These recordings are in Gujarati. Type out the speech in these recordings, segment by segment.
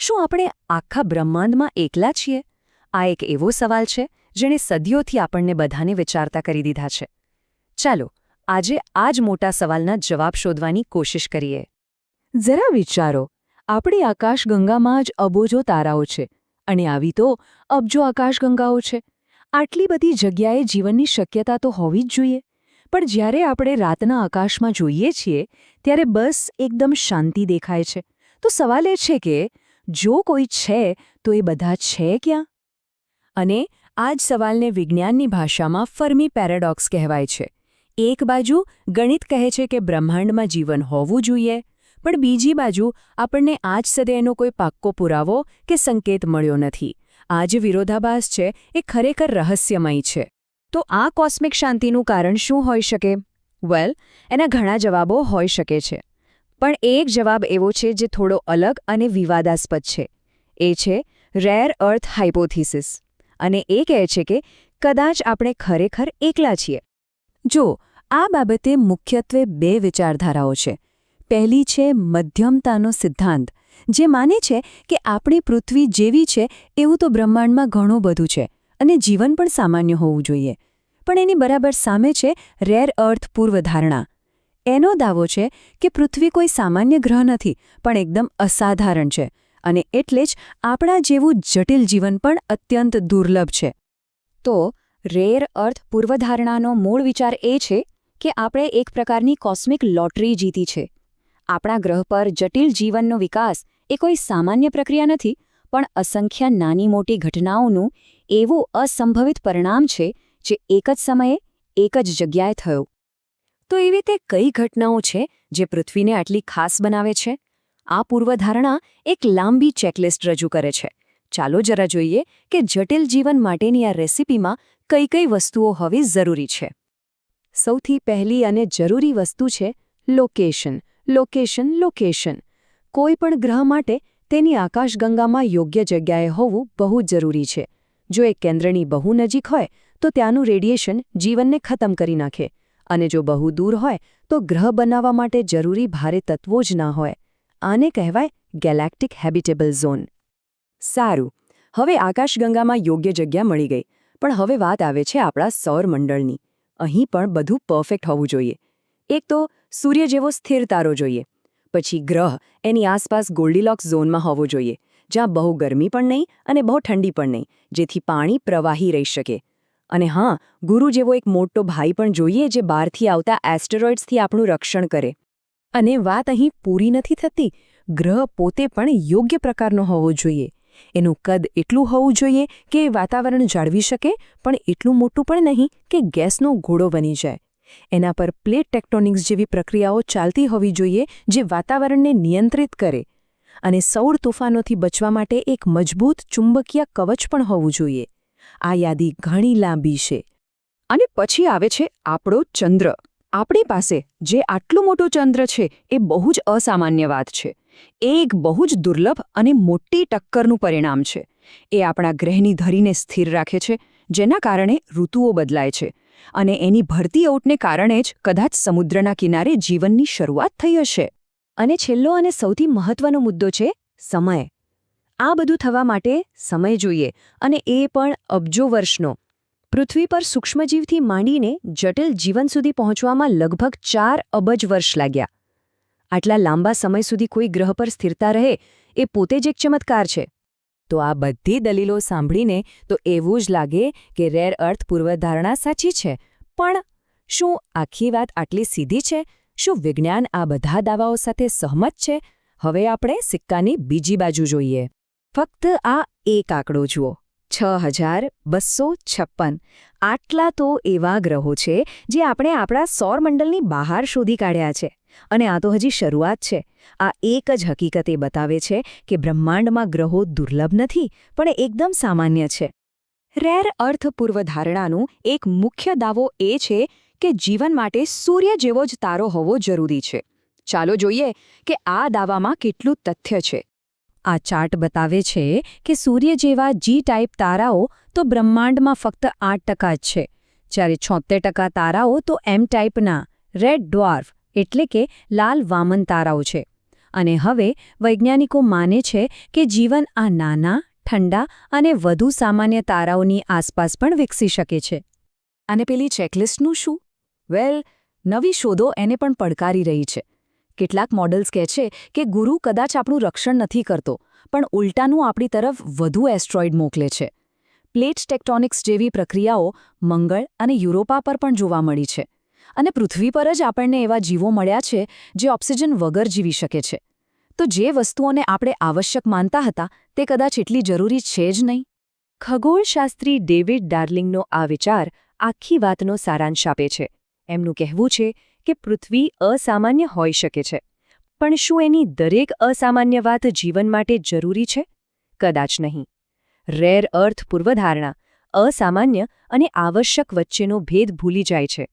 શું આપણે આખા બ્રહ્માંડમાં એકલા છીએ? આ એક એવો સવાલ છે જેણે સદીઓથી આપણને બધાને વિચારતા કરી દીધા છે. ચાલો આજે આ જ મોટા સવાલના જવાબ શોધવાની કોશિશ કરીએ. જરા વિચારો, આપણી આકાશગંગામાં જ અબોજો તારાઓ છે અને આવી તો અબજો આકાશગંગાઓ છે. આટલી બધી જગ્યાએ જીવનની શક્યતા તો હોવી જ જોઈએ. પણ જ્યારે આપણે રાતના આકાશમાં જોઈએ છીએ ત્યારે બસ એકદમ શાંતિ દેખાય છે. તો સવાલ એ છે કે જો કોઈ છે તો એ બધા છે ક્યાં? અને આ જ સવાલને વિજ્ઞાનની ભાષામાં ફર્મી પેરેડોક્સ કહેવાય છે. એક બાજુ ગણિત કહે છે કે બ્રહ્માંડમાં જીવન હોવું જોઈએ, પણ બીજી બાજુ આપણને આજ સુધી એનો કોઈ પાક્કો પુરાવો કે સંકેત મળ્યો નથી. આ જે વિરોધાભાસ છે એ ખરેખર રહસ્યમય છે. તો આ કોસ્મિક શાંતિનું કારણ શું હોઈ શકે? વેલ, એના ઘણા જવાબો હોઈ શકે છે. પણ એક જવાબ એવો છે જે થોડો અલગ અને વિવાદાસ્પદ છે. એ છે રેર અર્થ હાઇપોથિસિસ. અને એ કહે છે કે કદાચ આપણે ખરેખર એકલા છીએ. જો આ બાબતે મુખ્યત્વે બે વિચારધારાઓ છે. પહેલી છે મધ્યમતાનો સિદ્ધાંત, જે માને છે કે આપણી પૃથ્વી જેવી છે એવું તો બ્રહ્માંડમાં ઘણું બધું છે અને જીવન પણ સામાન્ય હોવું જોઈએ. પણ એની બરાબર સામે છે રેર અર્થ પૂર્વધારણા. એનો દાવો છે કે પૃથ્વી કોઈ સામાન્ય ગ્રહ નથી, પણ એકદમ અસાધારણ છે અને એટલે જ આપણા જેવું જટિલ જીવન પણ અત્યંત દુર્લભ છે. તો રેર અર્થ પૂર્વધારણાનો મૂળ વિચાર એ છે કે આપણે એક પ્રકારની કોસ્મિક લોટરી જીતી છે. આપણા ગ્રહ પર જટિલ જીવનનો વિકાસ એ કોઈ સામાન્ય પ્રક્રિયા નથી, પણ અસંખ્ય નાની મોટી ઘટનાઓનું એવું અસંભવિત પરિણામ છે જે એક જ સમયે એક જ જગ્યાએ થયો. તો એવી રીતે કઈ ઘટનાઓ છે જે પૃથ્વીને આટલી ખાસ બનાવે છે? આ પૂર્વધારણા એક લાંબી ચેકલિસ્ટ રજૂ કરે છે. ચાલો જરા જોઈએ કે જટિલ જીવન માટેની આ રેસિપીમાં કઈ કઈ વસ્તુઓ હોવી જરૂરી છે. સૌથી પહેલી અને જરૂરી વસ્તુ છે લોકેશન. Location location. કોઈ પણ ગ્રહ માટે તેની આકાશગંગામાં યોગ્ય જગ્યાએ હોવું બહુ જરૂરી છે. જો એ કેન્દ્રની બહુ નજીક હોય તો ત્યાંનું રેડિયેશન જીવનને ખતમ કરી નાખે, અને જો બહુ દૂર હોય તો ગ્રહ બનાવવા માટે જરૂરી ભારે તત્વો જ ના હોય. આને કહેવાય ગેલેક્ટિક હેબિટેબલ ઝોન. સારું, હવે આકાશગંગામાં યોગ્ય જગ્યા મળી ગઈ, પણ હવે વાત આવે છે આપણા સૌરમંડળની. અહીં પણ બધું પરફેક્ટ હોવું જોઈએ. એક તો સૂર્ય જેવો સ્થિર તારો જોઈએ. પછી ગ્રહ એની આસપાસ ગોલ્ડીલોક્સ ઝોનમાં હોવો જોઈએ, જ્યાં બહુ ગરમી પણ નહીં અને બહુ ઠંડી પણ નહીં, જેથી પાણી પ્રવાહી રહી શકે. અને હા, ગુરુ જેવો એક મોટો ભાઈ પણ જોઈએ જે બહારથી આવતા એસ્ટેરોઇડ્સથી આપણું રક્ષણ કરે. અને વાત અહીં પૂરી નથી થતી. ગ્રહ પોતે પણ યોગ્ય પ્રકારનો હોવો જોઈએ. એનું કદ એટલું હોવું જોઈએ કે વાતાવરણ જાળવી શકે, પણ એટલું મોટું પણ નહીં કે ગેસનો ઘોડો બની જાય. એના પર પ્લેટ ટેક્ટોનિક્સ જેવી પ્રક્રિયાઓ ચાલતી હોવી જોઈએ જે વાતાવરણને નિયંત્રિત કરે. અને સૌર તોફાનોથી બચવા માટે એક મજબૂત ચુંબકીય કવચ પણ હોવું જોઈએ. આ યાદી ઘણી લાંબી છે. અને પછી આવે છે આપણો ચંદ્ર. આપણી પાસે જે આટલું મોટું ચંદ્ર છે એ બહુ જ અસામાન્ય વાત છે. એ એક બહુ જ દુર્લભ અને મોટી ટક્કરનું પરિણામ છે. એ આપણા ગ્રહની ધરીને સ્થિર રાખે છે, જેના કારણે ઋતુઓ બદલાય છે. અને એની ભરતી ઓટને કારણે જ કદાચ સમુદ્રના કિનારે જીવનની શરૂઆત થઈ હશે. અને છેલ્લો અને સૌથી મહત્વનો મુદ્દો છે સમય. આ બધું થવા માટે સમય જોઈએ, અને એ પણ અબજો વર્ષનો. પૃથ્વી પર સૂક્ષ્મજીવથી માંડીને જટિલ જીવન સુધી પહોંચવામાં લગભગ 4 અબજ વર્ષ લાગ્યા. આટલા લાંબા સમય સુધી કોઈ ગ્રહ પર સ્થિરતા રહે એ પોતે જ એક ચમત્કાર છે. તો આ બધી દલીલો સાંભળીને તો એવું જ લાગે કે રેર અર્થ પૂર્વધારણા સાચી છે. પણ શું આખી વાત આટલી સીધી છે? શું વિજ્ઞાન આ બધા દાવાઓ સાથે સહમત છે? હવે આપણે સિક્કાની બીજી બાજુ જોઈએ. ફક્ત આ એક આંકડો જુઓ, 6256. આટલા તો એવા ગ્રહો છે જે આપણે આપણા સૌરમંડળની બહાર શોધી કાઢ્યા છે. અને આ તો હજી શરૂઆત છે. આ એક જ હકીકત એ બતાવે છે કે બ્રહ્માંડમાં ગ્રહો દુર્લભ નથી, પણ એકદમ સામાન્ય છે. રેર અર્થ પૂર્વધારણાનું એક મુખ્ય દાવો એ છે કે જીવન માટે સૂર્ય જેવો જ તારો હોવો જરૂરી છે. ચાલો જોઈએ કે આ દાવામાં કેટલું તથ્ય છે. આ ચાર્ટ બતાવે છે કે સૂર્ય જેવા જી ટાઈપ તારાઓ તો બ્રહ્માંડમાં ફક્ત 8% જ છે, જ્યારે 76% તારાઓ તો એમ ટાઈપના રેડ ડ્વાર્ફ એટલે કે લાલ વામન તારાઓ છે. અને હવે વૈજ્ઞાનિકો માને છે કે જીવન આ નાના, ઠંડા અને વધુ સામાન્ય તારાઓની આસપાસ પણ વિકસી શકે છે. અને પેલી ચેકલિસ્ટનું શું? વેલ, નવી શોધો એને પણ પડકારી રહી છે. કેટલાક મોડલ્સ કહે છે કે ગુરુ કદાચ આપણું રક્ષણ નથી કરતો, પણ ઉલટાનું આપણી તરફ વધુ એસ્ટ્રોઇડ મોકલે છે. પ્લેટ ટેક્ટોનિક્સ જેવી પ્રક્રિયાઓ મંગળ અને યુરોપા પર પણ જોવા મળી છે. અને પૃથ્વી પર જ આપણને એવા જીવો મળ્યા છે જે ઓક્સિજન વગર જીવી શકે છે. તો જે વસ્તુઓને આપણે આવશ્યક માનતા હતા તે કદાચ એટલી જરૂરી છે જ નહીં. ખગોળશાસ્ત્રી ડેવિડ ડાર્લિંગનો આ વિચાર આખી વાતનો સારાંશ આપે છે. એમનું કહેવું છે કે પૃથ્વી અસામાન્ય હોઈ શકે છે, પણ શું એની દરેક અસામાન્ય વાત જીવન માટે જરૂરી છે? કદાચ નહીં. રેર અર્થ પૂર્વધારણા અસામાન્ય અને આવશ્યક વચ્ચેનો ભેદ ભૂલી જાય છે.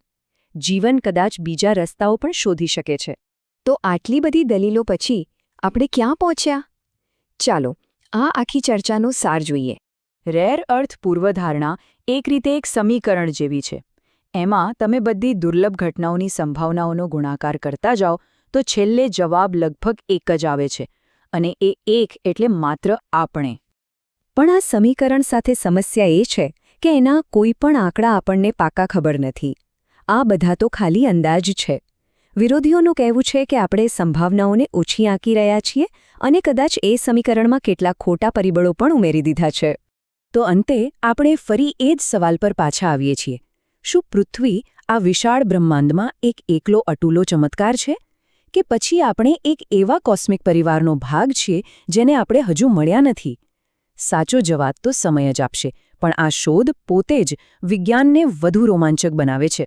જીવન કદાચ બીજા રસ્તાઓ પણ શોધી શકે છે. તો આટલી બધી દલીલો પછી આપણે ક્યાં પહોંચ્યા? ચાલો આ આખી ચર્ચાનો સાર જોઈએ. રેર અર્થ પૂર્વધારણા એક રીતે એક સમીકરણ જેવી છે. એમાં તમે બધી દુર્લભ ઘટનાઓની સંભાવનાઓનો ગુણાકાર કરતા જાઓ તો છેલ્લે જવાબ લગભગ એક જ આવે છે, અને એ એક એટલે માત્ર આપણે. પણ આ સમીકરણ સાથે સમસ્યા એ છે કે એના કોઈ પણ આંકડા આપણને પાકા ખબર નથી. આ બધા તો ખાલી અંદાજ છે. વિરોધીઓનું કહેવું છે કે આપણે સંભાવનાઓને ઓછી આંકી રહ્યા છીએ અને કદાચ એ સમીકરણમાં કેટલાક ખોટા પરિબળો પણ ઉમેરી દીધા છે. તો અંતે આપણે ફરી એ જ સવાલ પર પાછા આવીએ છીએ. શું પૃથ્વી આ વિશાળ બ્રહ્માંડમાં એક એકલો અટૂલો ચમત્કાર છે? કે પછી આપણે એક એવા કોસ્મિક પરિવારનો ભાગ છીએ જેને આપણે હજુ મળ્યા નથી? સાચો જવાબ તો સમય જ આપશે, પણ આ શોધ પોતે જ વિજ્ઞાનને વધુ રોમાંચક બનાવે છે.